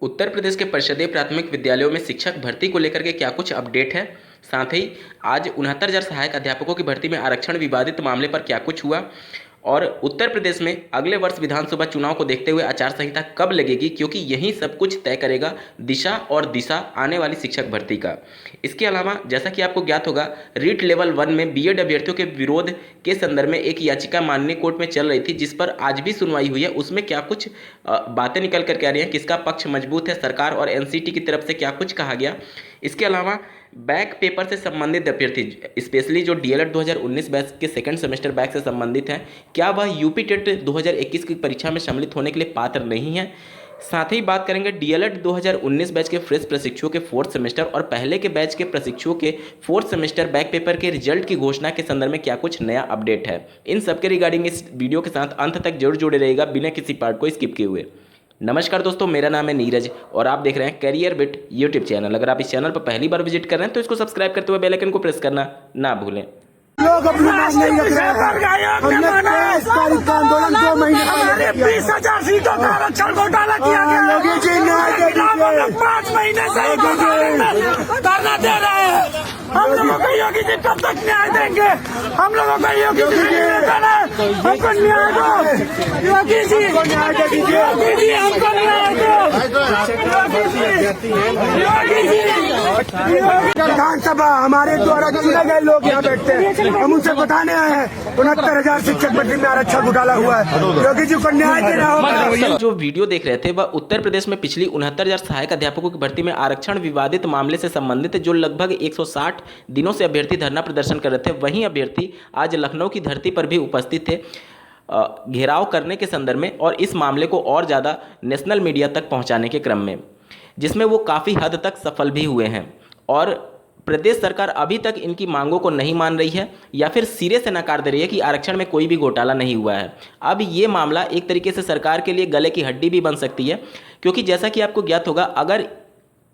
उत्तर प्रदेश के परिषदीय प्राथमिक विद्यालयों में शिक्षक भर्ती को लेकर के क्या कुछ अपडेट है। साथ ही आज 69,000 सहायक अध्यापकों की भर्ती में आरक्षण विवादित मामले पर क्या कुछ हुआ और उत्तर प्रदेश में अगले वर्ष विधानसभा चुनाव को देखते हुए आचार संहिता कब लगेगी, क्योंकि यही सब कुछ तय करेगा दिशा और दिशा आने वाली शिक्षक भर्ती का। इसके अलावा जैसा कि आपको ज्ञात होगा, रीट लेवल 1 में बीएड अभ्यर्थियों के विरोध के संदर्भ में एक याचिका माननीय कोर्ट में चल रही थी, जिस पर आज भी सुनवाई हुई है। उसमें क्या कुछ बातें निकल करके आ रही हैं, किसका पक्ष मजबूत है, सरकार और एनसीटी की तरफ से क्या कुछ कहा गया। इसके अलावा बैक पेपर से संबंधित अभ्यर्थी, स्पेशली जो डीएलएड 2019 बैच के सेकंड सेमेस्टर बैक से संबंधित हैं, क्या वह यूपी टेट 2021 की परीक्षा में सम्मिलित होने के लिए पात्र नहीं है। साथ ही बात करेंगे डीएलएड 2019 बैच के फ्रेश प्रशिक्षुओं के फोर्थ सेमेस्टर और पहले के बैच के प्रशिक्षुओं के फोर्थ सेमेस्टर बैक पेपर के रिजल्ट की घोषणा के संदर्भ में क्या कुछ नया अपडेट है। इन सबके रिगार्डिंग इस वीडियो के साथ अंत तक जरूर जुड़े रहेगा, बिना किसी पार्ट को स्किप किए हुए। नमस्कार दोस्तों, मेरा नाम है नीरज और आप देख रहे हैं करियर बिट यूट्यूब चैनल। अगर आप इस चैनल पर पहली बार विजिट कर रहे हैं तो इसको सब्सक्राइब करते हुए बेल आइकन को प्रेस करना ना भूलें। लोग अपनी मांग नहीं रख रहे हैं। हमने 23 तारीख का आंदोलन 2 महीने पहले 20,000 सीटों का आरक्षण घोटाला किया गया। योगी जी न्याय दे दीजिए। 5 महीने से धरना दे रहे हैं। हम लोगों को योगी जी कब तक न्याय देंगे? हम लोगों को योगी जी हमको न्याय दो। योगी जी न्याय दे दीजिए। योगी जी हमको न्याय दो। योगी जी विधानसभा हमारे द्वारा चुने गए लोग यहाँ बैठते हैं, हम उनसे बताने आए हैं 69,000 शिक्षक भर्ती में आरक्षण घोटाला हुआ है। योगी जी को न्याय देना होगा। जो वीडियो देख रहे थे वह उत्तर प्रदेश में पिछली 69,000 सहायक अध्यापकों की भर्ती में आरक्षण विवादित मामले से संबंधित है, जो लगभग 160 दिनों से अभ्यर्थी धरना प्रदर्शन कर रहे थे। वहीं अभ्यर्थी आज लखनऊ की धरती पर भी उपस्थित थे घेराव करने के संदर्भ में और इस मामले को और ज़्यादा नेशनल मीडिया तक पहुंचाने के क्रम में, जिसमें वो काफ़ी हद तक सफल भी हुए हैं। और प्रदेश सरकार अभी तक इनकी मांगों को नहीं मान रही है या फिर सिरे से नकार दे रही है कि आरक्षण में कोई भी घोटाला नहीं हुआ है। अब ये मामला एक तरीके से सरकार के लिए गले की हड्डी भी बन सकती है, क्योंकि जैसा कि आपको ज्ञात होगा, अगर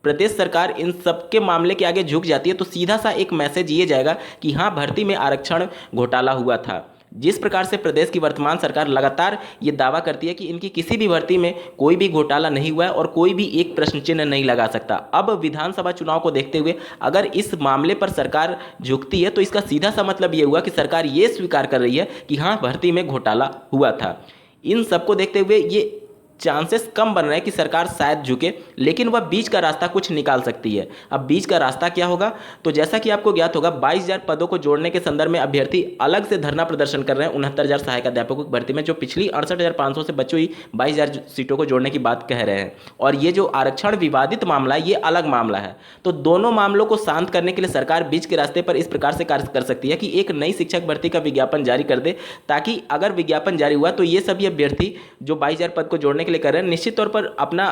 प्रदेश सरकार इन सब के मामले के आगे झुक जाती है तो सीधा सा एक मैसेज ये जाएगा कि हाँ, भर्ती में आरक्षण घोटाला हुआ था। जिस प्रकार से प्रदेश की वर्तमान सरकार लगातार ये दावा करती है कि इनकी किसी भी भर्ती में कोई भी घोटाला नहीं हुआ है और कोई भी एक प्रश्न चिन्ह नहीं लगा सकता। अब विधानसभा चुनाव को देखते हुए अगर इस मामले पर सरकार झुकती है तो इसका सीधा सा मतलब ये हुआ कि सरकार ये स्वीकार कर रही है कि हाँ, भर्ती में घोटाला हुआ था। इन सबको देखते हुए ये चांसेस कम बन रहे हैं कि सरकार शायद झुके, लेकिन वह बीच का रास्ता कुछ निकाल सकती है। अब बीच का रास्ता क्या होगा, तो जैसा कि आपको ज्ञात होगा, 22,000 पदों को जोड़ने के संदर्भ में अभ्यर्थी अलग से धरना प्रदर्शन कर रहे हैं 69,000 सहायक अध्यापकों की भर्ती में, जो पिछली 68,500 से बची हुई 22,000 सीटों को जोड़ने की बात कह रहे हैं। और ये जो आरक्षण विवादित मामला है, ये अलग मामला है। तो दोनों मामलों को शांत करने के लिए सरकार बीच के रास्ते पर इस प्रकार से कार्य कर सकती है कि एक नई शिक्षक भर्ती का विज्ञापन जारी कर दे, ताकि अगर विज्ञापन जारी हुआ तो ये सभी अभ्यर्थी जो 22,000 पद को जोड़ने के लिए कर रहे हैं, निश्चित तौर पर अपना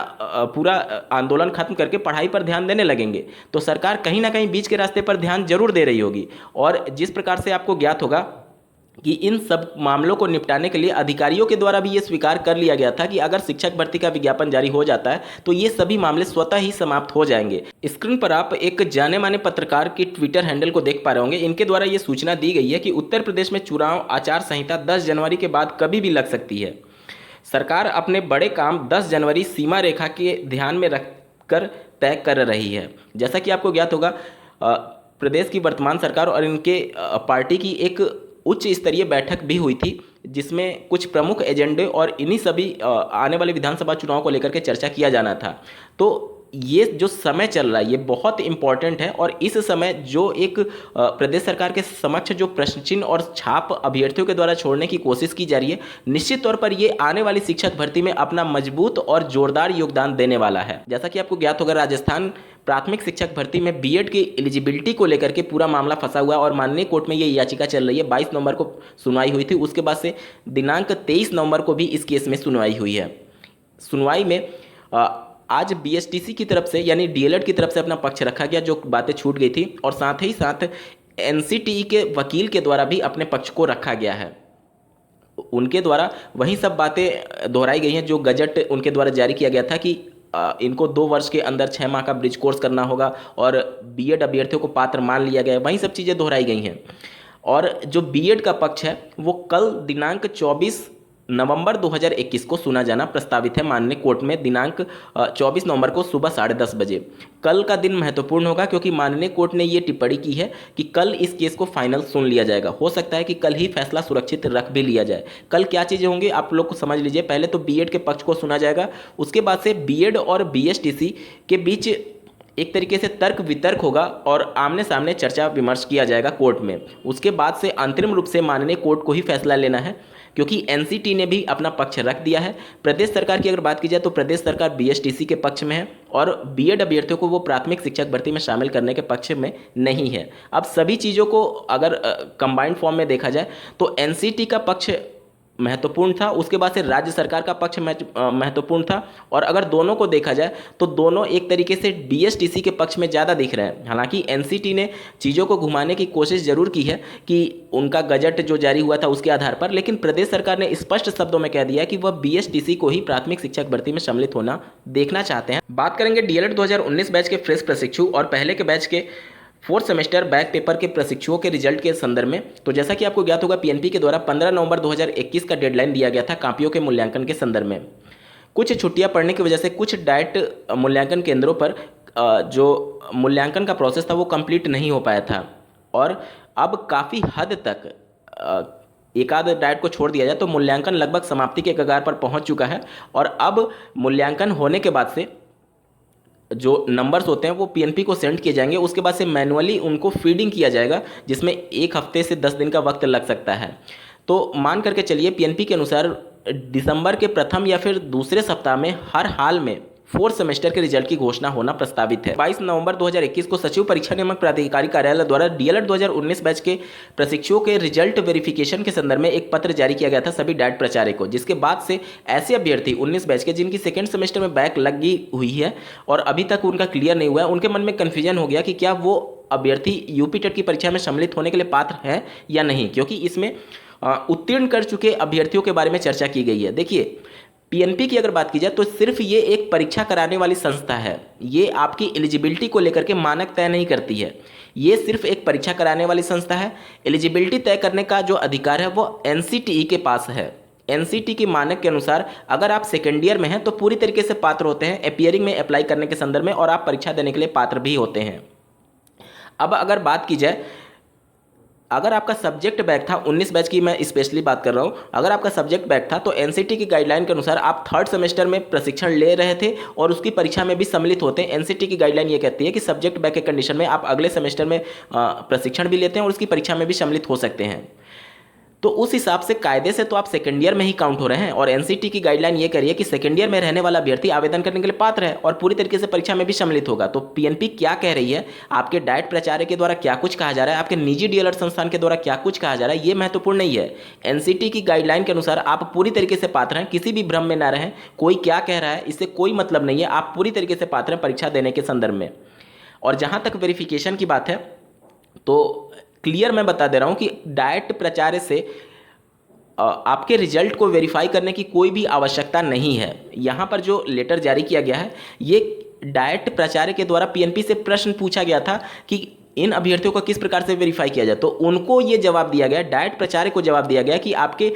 पूरा आंदोलन खत्म करके पढ़ाई पर ध्यान देने लगेंगे। तो सरकार कहीं ना कहीं बीच के रास्ते पर ध्यान जरूर दे रही होगी। और जिस प्रकार से आपको ज्ञात होगा कि इन सब मामलों को निपटाने के लिए अधिकारियों के द्वारा भी ये स्वीकार कर लिया गया था कि अगर शिक्षक भर्ती का विज्ञापन जारी हो जाता है तो ये सभी मामले स्वतः ही समाप्त हो जाएंगे। स्क्रीन पर आप एक जाने माने पत्रकार की ट्विटर हैंडल को देख पा रहे होंगे। इनके द्वारा ये सूचना दी गई है कि उत्तर प्रदेश में चुनाव आचार संहिता 10 जनवरी के बाद कभी भी लग सकती है। सरकार अपने बड़े काम 10 जनवरी सीमा रेखा के ध्यान में रखकर तय कर रही है। जैसा कि आपको ज्ञात होगा, प्रदेश की वर्तमान सरकार और इनके पार्टी की एक उच्च स्तरीय बैठक भी हुई थी, जिसमें कुछ प्रमुख एजेंडे और इन्हीं सभी आने वाले विधानसभा चुनाव को लेकर के चर्चा किया जाना था। तो ये जो समय चल रहा है ये बहुत इंपॉर्टेंट है और इस समय जो एक प्रदेश सरकार के समक्ष जो प्रश्न चिन्ह और छाप अभ्यर्थियों के द्वारा छोड़ने की कोशिश की जा रही है, निश्चित तौर पर ये आने वाली शिक्षक भर्ती में अपना मजबूत और जोरदार योगदान देने वाला है। जैसा कि आपको ज्ञात होगा, राजस्थान प्राथमिक शिक्षक भर्ती में बीएड की एलिजिबिलिटी को लेकर के पूरा मामला फंसा हुआ है और माननीय कोर्ट में ये याचिका चल रही है। 22 नवंबर को सुनवाई हुई थी, उसके बाद से दिनांक 23 नवंबर को भी इस केस में सुनवाई हुई है। सुनवाई में आज बीएसटीसी की तरफ से यानी डीएलएड की तरफ से अपना पक्ष रखा गया, जो बातें छूट गई थी, और साथ ही साथ एनसीटीई के वकील के द्वारा भी अपने पक्ष को रखा गया है। उनके द्वारा वही सब बातें दोहराई गई हैं जो गजट उनके द्वारा जारी किया गया था कि इनको 2 वर्ष के अंदर 6 माह का ब्रिज कोर्स करना होगा और बीएड अभ्यर्थियों को पात्र मान लिया गया है। वही सब चीज़ें दोहराई गई हैं। और जो बीएड का पक्ष है वो कल दिनांक 24 नवंबर 2021 को सुना जाना प्रस्तावित है माननीय कोर्ट में दिनांक 24 नवंबर को सुबह 10:30 बजे। कल का दिन महत्वपूर्ण होगा क्योंकि माननीय कोर्ट ने ये टिप्पणी की है कि कल इस केस को फाइनल सुन लिया जाएगा। हो सकता है कि कल ही फैसला सुरक्षित रख भी लिया जाए। कल क्या चीज़ें होंगी आप लोग को समझ लीजिए। पहले तो बीएड के पक्ष को सुना जाएगा, उसके बाद से बीएड और बीएसटीसी के बीच एक तरीके से तर्क वितर्क होगा और आमने सामने चर्चा विमर्श किया जाएगा कोर्ट में। उसके बाद से अंतरिम रूप से माननीय कोर्ट को ही फैसला लेना है क्योंकि एनसीटी ने भी अपना पक्ष रख दिया है। प्रदेश सरकार की अगर बात की जाए तो प्रदेश सरकार बीएसटीसी के पक्ष में है और बीएड अभ्यर्थियों को वो प्राथमिक शिक्षक भर्ती में शामिल करने के पक्ष में नहीं है। अब सभी चीज़ों को अगर कंबाइंड फॉर्म में देखा जाए तो एनसीटी का पक्ष महत्वपूर्ण था, उसके बाद से राज्य सरकार का पक्ष महत्वपूर्ण था और अगर दोनों को देखा जाए तो दोनों एक तरीके से बीएसटीसी के पक्ष में ज़्यादा दिख रहे हैं। हालांकि एनसीटी ने चीज़ों को घुमाने की कोशिश जरूर की है कि उनका गजट जो जारी हुआ था उसके आधार पर, लेकिन प्रदेश सरकार ने स्पष्ट शब्दों में कह दिया कि वह बीएसटीसी को ही प्राथमिक शिक्षक भर्ती में सम्मिलित होना देखना चाहते हैं। बात करेंगे डीएलएड 2019 बैच के फ्रेश प्रशिक्षु और पहले के बैच के 4th सेमेस्टर बैक पेपर के प्रशिक्षुओं के रिजल्ट के संदर्भ में। तो जैसा कि आपको ज्ञात होगा पीएनपी के द्वारा 15 नवंबर 2021 का डेडलाइन दिया गया था कापियों के मूल्यांकन के संदर्भ में। कुछ छुट्टियां पड़ने की वजह से कुछ डाइट मूल्यांकन केंद्रों पर जो मूल्यांकन का प्रोसेस था वो कंप्लीट नहीं हो पाया था और अब काफ़ी हद तक एक आध डाइट को छोड़ दिया जाए तो मूल्यांकन लगभग समाप्ति के कगार पर पहुँच चुका है और अब मूल्यांकन होने के बाद से जो नंबर्स होते हैं वो पीएनपी को सेंड किए जाएंगे। उसके बाद से मैनुअली उनको फीडिंग किया जाएगा जिसमें 1 हफ्ते से 10 दिन का वक्त लग सकता है। तो मान करके चलिए पीएनपी के अनुसार दिसंबर के प्रथम या फिर दूसरे सप्ताह में हर हाल में 4th सेमेस्टर के रिजल्ट की घोषणा होना प्रस्तावित है। 22 नवंबर 2021 को सचिव परीक्षा नियामक प्राधिकारी कार्यालय द्वारा डीएलएड 2019 बैच के प्रशिक्षुओं के रिजल्ट वेरिफिकेशन के संदर्भ में एक पत्र जारी किया गया था सभी डाइट प्राचार्य को, जिसके बाद से ऐसे अभ्यर्थी 19 बैच के जिनकी सेकेंड सेमेस्टर में बैक लगी हुई है और अभी तक उनका क्लियर नहीं हुआ है, उनके मन में कन्फ्यूजन हो गया कि क्या वो अभ्यर्थी यूपी टेट की परीक्षा में सम्मिलित होने के लिए पात्र है या नहीं, क्योंकि इसमें उत्तीर्ण कर चुके अभ्यर्थियों के बारे में चर्चा की गई है। देखिए पीएनपी की अगर बात की जाए तो सिर्फ ये एक परीक्षा कराने वाली संस्था है, ये आपकी एलिजिबिलिटी को लेकर के मानक तय नहीं करती है। ये सिर्फ एक परीक्षा कराने वाली संस्था है। एलिजिबिलिटी तय करने का जो अधिकार है वो एनसीटीई के पास है। एनसीटी के मानक के अनुसार अगर आप सेकेंड ईयर में हैं तो पूरी तरीके से पात्र होते हैं अपीयरिंग में अप्लाई करने के संदर्भ में और आप परीक्षा देने के लिए पात्र भी होते हैं। अब अगर बात की जाए, अगर आपका सब्जेक्ट बैक था 19 बैच की मैं स्पेशली बात कर रहा हूँ, अगर आपका सब्जेक्ट बैक था तो एनसीटी की गाइडलाइन के अनुसार आप 3rd सेमेस्टर में प्रशिक्षण ले रहे थे और उसकी परीक्षा में भी सम्मिलित होते हैं। एनसीटी की गाइडलाइन ये कहती है कि सब्जेक्ट बैक के कंडीशन में आप अगले सेमेस्टर में प्रशिक्षण भी लेते हैं और उसकी परीक्षा में भी सम्मिलित हो सकते हैं। तो उस हिसाब से कायदे से तो आप सेकेंड ईयर में ही काउंट हो रहे हैं और एनसीटी की गाइडलाइन ये करिए कि सेकेंड ईयर में रहने वाला अभ्यर्थी आवेदन करने के लिए पात्र है और पूरी तरीके से परीक्षा में भी सम्मिलित होगा। तो पीएनपी क्या कह रही है, आपके डाइट प्राचार्य के द्वारा क्या कुछ कहा जा रहा है, आपके निजी डीएलएड संस्थान के द्वारा क्या कुछ कहा जा रहा है, ये महत्वपूर्ण नहीं है। एनसीटी की गाइडलाइन के अनुसार आप पूरी तरीके से पात्र हैं, किसी भी भ्रम में ना रहें। कोई क्या कह रहा है इससे कोई मतलब नहीं है, आप पूरी तरीके से पात्र हैं परीक्षा देने के संदर्भ में। और जहाँ तक वेरिफिकेशन की बात है तो क्लियर मैं बता दे रहा हूँ कि डाइट प्राचार्य से आपके रिजल्ट को वेरीफाई करने की कोई भी आवश्यकता नहीं है। यहाँ पर जो लेटर जारी किया गया है ये डाइट प्राचार्य के द्वारा पीएनपी से प्रश्न पूछा गया था कि इन अभ्यर्थियों को किस प्रकार से वेरीफाई किया जाए, तो उनको ये जवाब दिया गया, डाइट प्राचार्य को जवाब दिया गया कि आपके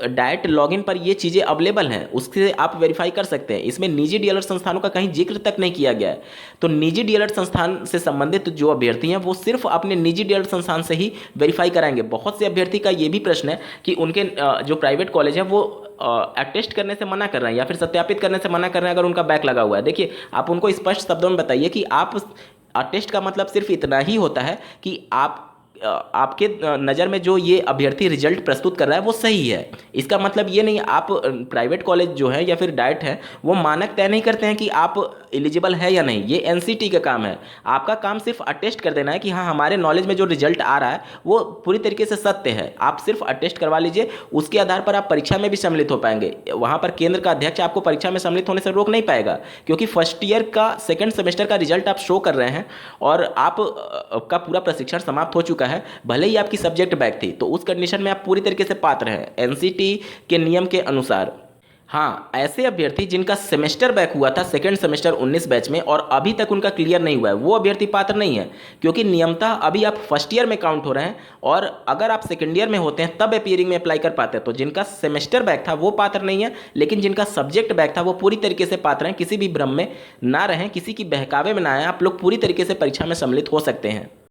डाइट लॉगिन पर ये चीज़ें अवेलेबल हैं, उससे आप वेरीफाई कर सकते हैं। इसमें निजी डीएलएड संस्थानों का कहीं जिक्र तक नहीं किया गया है। तो निजी डीएलएड संस्थान से संबंधित जो अभ्यर्थी हैं वो सिर्फ अपने निजी डीएलएड संस्थान से ही वेरीफाई कराएंगे। बहुत से अभ्यर्थी का ये भी प्रश्न है कि उनके जो प्राइवेट कॉलेज है वो अटेस्ट करने से मना कर रहे हैं या फिर सत्यापित करने से मना कर रहे हैं अगर उनका बैक लगा हुआ है। देखिए आप उनको स्पष्ट शब्दों में बताइए कि आप अटेस्ट का मतलब सिर्फ इतना ही होता है कि आपके नज़र में जो ये अभ्यर्थी रिजल्ट प्रस्तुत कर रहा है वो सही है। इसका मतलब ये नहीं आप प्राइवेट कॉलेज जो है या फिर डाइट है वो मानक तय नहीं करते हैं कि आप एलिजिबल है या नहीं। ये एनसीटी का काम है। आपका काम सिर्फ अटेस्ट कर देना है कि हाँ हमारे नॉलेज में जो रिजल्ट आ रहा है वो पूरी तरीके से सत्य है। आप सिर्फ अटेस्ट करवा लीजिए, उसके आधार पर आप परीक्षा में भी सम्मिलित हो पाएंगे। वहाँ पर केंद्र का अध्यक्ष आपको परीक्षा में सम्मिलित होने से रोक नहीं पाएगा, क्योंकि फर्स्ट ईयर का सेकेंड सेमेस्टर का रिजल्ट आप शो कर रहे हैं और आपका पूरा प्रशिक्षण समाप्त हो चुका है। भले ही आपकी सब्जेक्ट बैक थी तो उस कंडीशन में आप पूरी तरीके से पात्र हैं एनसीटी के नियम के अनुसार। हाँ, ऐसे अभ्यर्थी जिनका सेमेस्टर बैक हुआ था सेकेंड सेमेस्टर 19 बैच में और अभी तक उनका क्लियर नहीं हुआ है, वो अभ्यर्थी पात्र नहीं है, क्योंकि नियमतः अभी आप फर्स्ट ईयर में काउंट हो रहे हैं और अगर आप सेकेंड ईयर में होते हैं तब अपीयरिंग में अप्लाई कर पाते हैं। तो जिनका सेमेस्टर बैक था वो पात्र नहीं है, लेकिन जिनका सब्जेक्ट बैक था वो पूरी तरीके से पात्र हैं। किसी भी भ्रम में ना रहें, किसी की बहकावे में ना आए, आप लोग पूरी तरीके से परीक्षा में सम्मिलित हो सकते हैं।